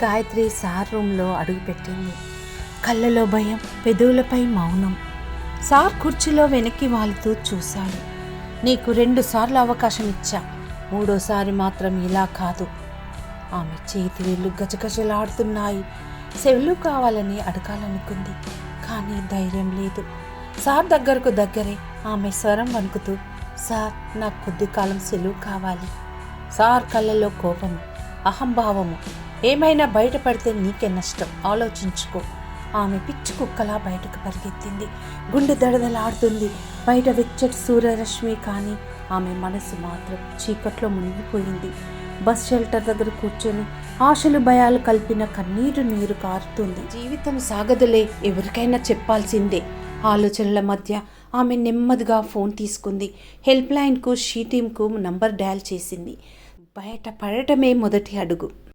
Gayatri sir రూమ్లో అడుగుపెట్టింది. కళ్ళలో భయం, పెదవులపై మౌనం. సార్ కుర్చీలో వెనక్కి వాలుతూ చూశాడు. నీకు 2 సార్లు అవకాశం ఇచ్చా, 3వసారి మాత్రం ఇలా కాదు. ఆమె చేతి వేళ్ళు గజగజలాడుతున్నాయి. సెల్లు కావాలని అడగాలనుకుంది, కానీ ధైర్యం లేదు. సార్ దగ్గరే ఆమె స్వరం వణుకుతూ, సార్ నాకు కొద్ది కాలం సెలవు కావాలి. సార్ కళ్ళలో కోపము, అహంభావము. ఏమైనా బయటపడితే నీకే నష్టం, ఆలోచించుకో. ఆమె పిచ్చి కుక్కలా బయటకు పరిగెత్తింది. గుండె దడదలాడుతుంది. బయట వెచ్చటి సూర్యరశ్మి, కానీ ఆమె మనసు మాత్రం చీకట్లో మునిగిపోయింది. బస్ షెల్టర్ దగ్గర కూర్చొని ఆశలు భయాలు కలిపిన కన్నీరు నీరు కారుతుంది. జీవితం సాగదులే, ఎవరికైనా చెప్పాల్సిందే. ఆలోచనల మధ్య ఆమె నెమ్మదిగా ఫోన్ తీసుకుంది. హెల్ప్ లైన్కు, షీ టీమ్కు నంబర్ డయల్ చేసింది. బయట పడటమే మొదటి అడుగు.